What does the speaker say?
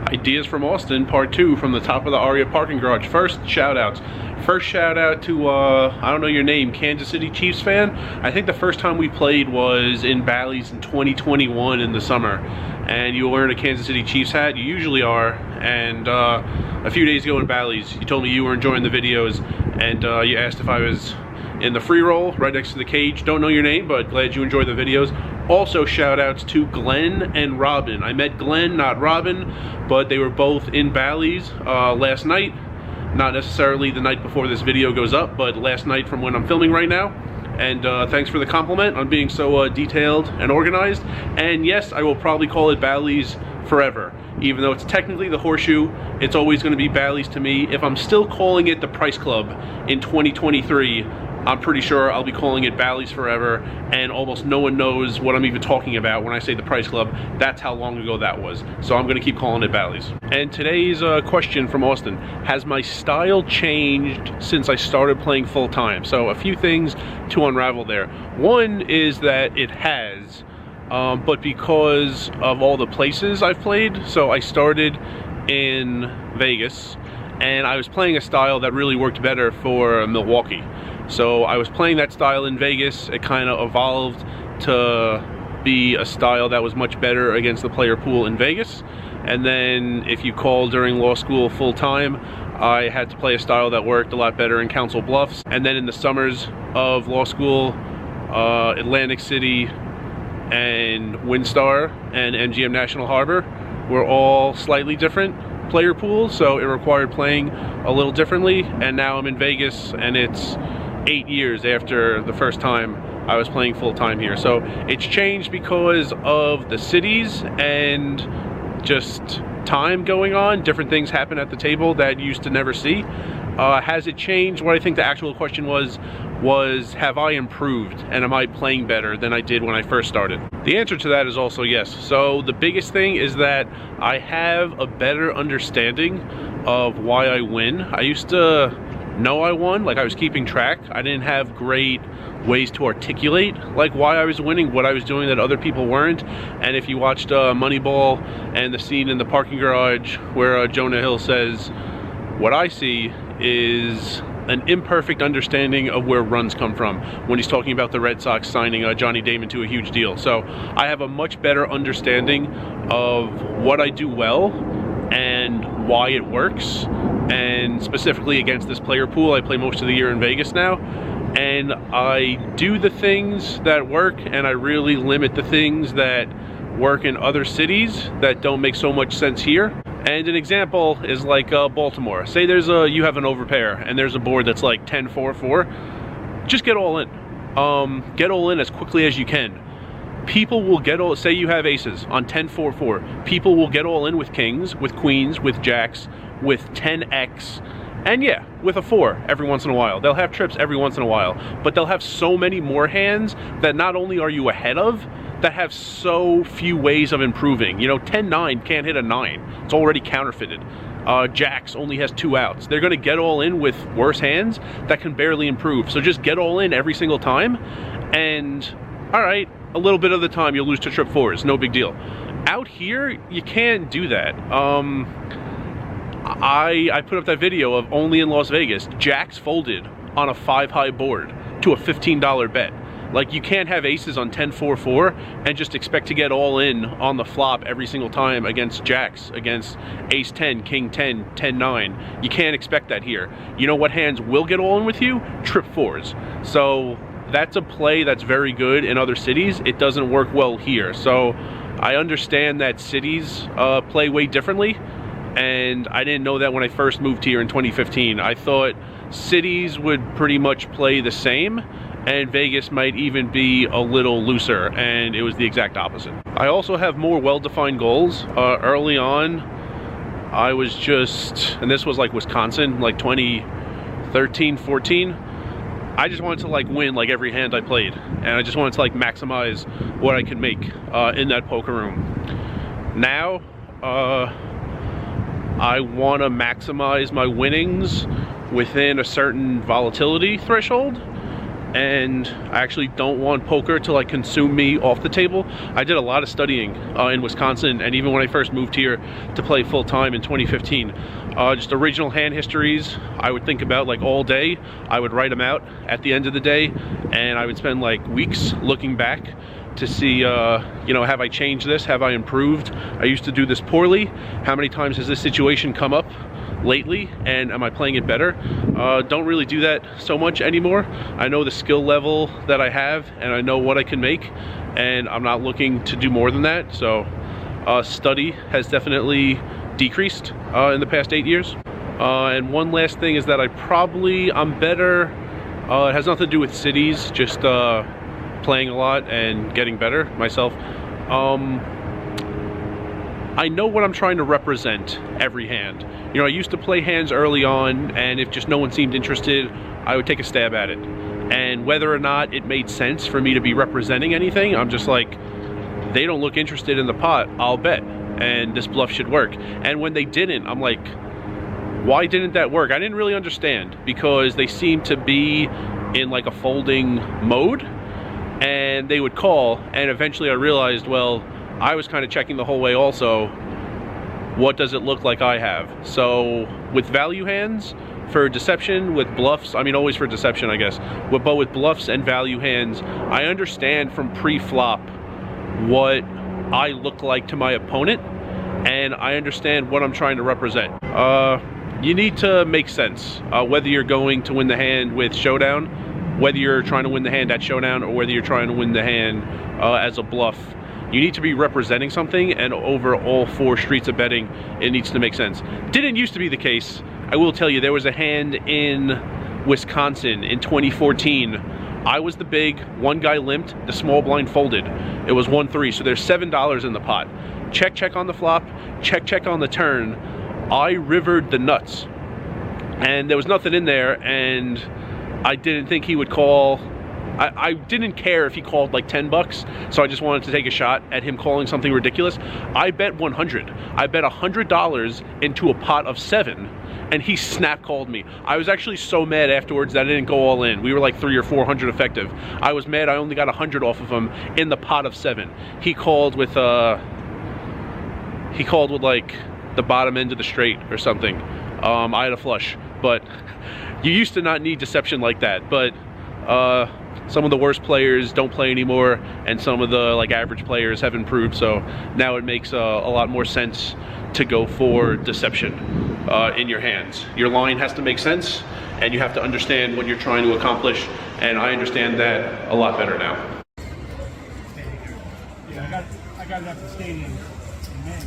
Ideas from Austin, part 2 from the top of the Aria parking garage. First, shout-outs. First shout-out to, I don't know your name, Kansas City Chiefs fan. I think the first time we played was in Bally's in 2021 in the summer. And you were wearing a Kansas City Chiefs hat. You usually are. And a few days ago in Bally's, you told me you were enjoying the videos. And you asked if I was in the free roll right next to the cage. Don't know your name, but glad you enjoyed the videos. Also shout outs to Glenn and Robin. I met Glenn, not Robin, but they were both in Bally's last night. Not necessarily the night before this video goes up, but last night from when I'm filming right now. And thanks for the compliment on being so detailed and organized. And yes, I will probably call it Bally's forever. Even though it's technically the Horseshoe, it's always going to be Bally's to me. If I'm still calling it the Price Club in 2023, I'm pretty sure I'll be calling it Bally's forever, and almost no one knows what I'm even talking about when I say the Price Club. That's how long ago that was. So I'm going to keep calling it Bally's. And today's question from Austin: has my style changed since I started playing full time? So a few things to unravel there. One is that it has, but because of all the places I've played. So I started in Vegas, and I was playing a style that really worked better for Milwaukee. So I was playing that style in Vegas. It kind of evolved to be a style that was much better against the player pool in Vegas. And then if you call during law school full time, I had to play a style that worked a lot better in Council Bluffs. And then in the summers of law school, Atlantic City and WinStar and MGM National Harbor were all slightly different player pools, so it required playing a little differently. And now I'm in Vegas, and it's 8 years after the first time I was playing full-time here. So it's changed because of the cities and just time going on. Different things happen at the table that you used to never see. Has it changed? What I think the actual question was have I improved, and am I playing better than I did when I first started? The answer to that is also yes. So the biggest thing is that I have a better understanding of why I win. I used to know I won, like I was keeping track. I didn't have great ways to articulate like why I was winning, what I was doing that other people weren't. And if you watched Moneyball and the scene in the parking garage where Jonah Hill says, what I see is an imperfect understanding of where runs come from, when he's talking about the Red Sox signing Johnny Damon to a huge deal. So I have a much better understanding of what I do well and why it works. And specifically against this player pool, I play most of the year in Vegas now, and I do the things that work, and I really limit the things that work in other cities that don't make so much sense here. And an example is like Baltimore. Say you have an overpair and there's a board that's like 10-4-4. Just get all in. Get all in as quickly as you can. People will get all, say you have aces on 10-4-4. People will get all in with kings, with queens, with jacks, with 10x, and yeah, with a 4 every once in a while. They'll have trips every once in a while, but they'll have so many more hands that not only are you ahead of, that have so few ways of improving. You know, 10-9 can't hit a 9. It's already counterfeited. Jacks only has 2 outs. They're gonna get all in with worse hands that can barely improve. So just get all in every single time, and all right, a little bit of the time you'll lose to trip 4s, no big deal. Out here, you can't do that. I put up that video of only in Las Vegas, jacks folded on a 5-high board to a $15 bet. Like, you can't have aces on 10-4-4 and just expect to get all in on the flop every single time against jacks, against ace 10, king 10, 10-9. You can't expect that here. You know what hands will get all in with you? Trip 4s. So that's a play that's very good in other cities. It doesn't work well here. So I understand that cities play way differently, and I didn't know that when I first moved here in 2015. I thought cities would pretty much play the same, and Vegas might even be a little looser, and it was the exact opposite. I also have more well-defined goals. Early on, I was just, and this was like Wisconsin, like 2013, 14, I just wanted to like win like every hand I played, and I just wanted to like maximize what I could make in that poker room. Now, I want to maximize my winnings within a certain volatility threshold, and I actually don't want poker to like consume me off the table. I did a lot of studying in Wisconsin, and even when I first moved here to play full-time in 2015, just original hand histories I would think about like all day. I would write them out at the end of the day, and I would spend like weeks looking back to see, you know, have I changed this? Have I improved? I used to do this poorly. How many times has this situation come up lately, and am I playing it better? Don't really do that so much anymore. I know the skill level that I have, and I know what I can make, and I'm not looking to do more than that. So study has definitely decreased in the past 8 years. And one last thing is that I'm better. It has nothing to do with cities, just playing a lot and getting better myself. I know what I'm trying to represent every hand. You know, I used to play hands early on, and if just no one seemed interested, I would take a stab at it. And whether or not it made sense for me to be representing anything, I'm just like, they don't look interested in the pot, I'll bet, and this bluff should work. And when they didn't, I'm like, why didn't that work? I didn't really understand, because they seemed to be in like a folding mode, and they would call, and eventually I realized, well, I was kind of checking the whole way also. What does it look like I have? So with value hands, for deception, with bluffs, I mean always for deception I guess, but with bluffs and value hands, I understand from pre-flop what I look like to my opponent, and I understand what I'm trying to represent. You need to make sense, whether you're going to win the hand with showdown, whether you're trying to win the hand at showdown, or whether you're trying to win the hand as a bluff. You need to be representing something, and over all 4 streets of betting, it needs to make sense. Didn't used to be the case. I will tell you, there was a hand in Wisconsin in 2014. I was the big, one guy limped, the small blind folded. It was 1-3, so there's $7 in the pot. Check, check on the flop, check, check on the turn. I rivered the nuts, and there was nothing in there, and I didn't think he would call. I didn't care if he called like 10 bucks, so I just wanted to take a shot at him calling something ridiculous. I bet 100. I bet $100 into a pot of 7, and he snap called me. I was actually so mad afterwards that I didn't go all in. We were like 300 or 400 effective. I was mad I only got 100 off of him in the pot of 7. He called with like the bottom end of the straight or something. I had a flush, but you used to not need deception like that, but some of the worst players don't play anymore, and some of the like average players have improved, so now it makes a lot more sense to go for deception in your hands. Your line has to make sense, and you have to understand what you're trying to accomplish, and I understand that a lot better now. Yeah, I got it at the stadium in May.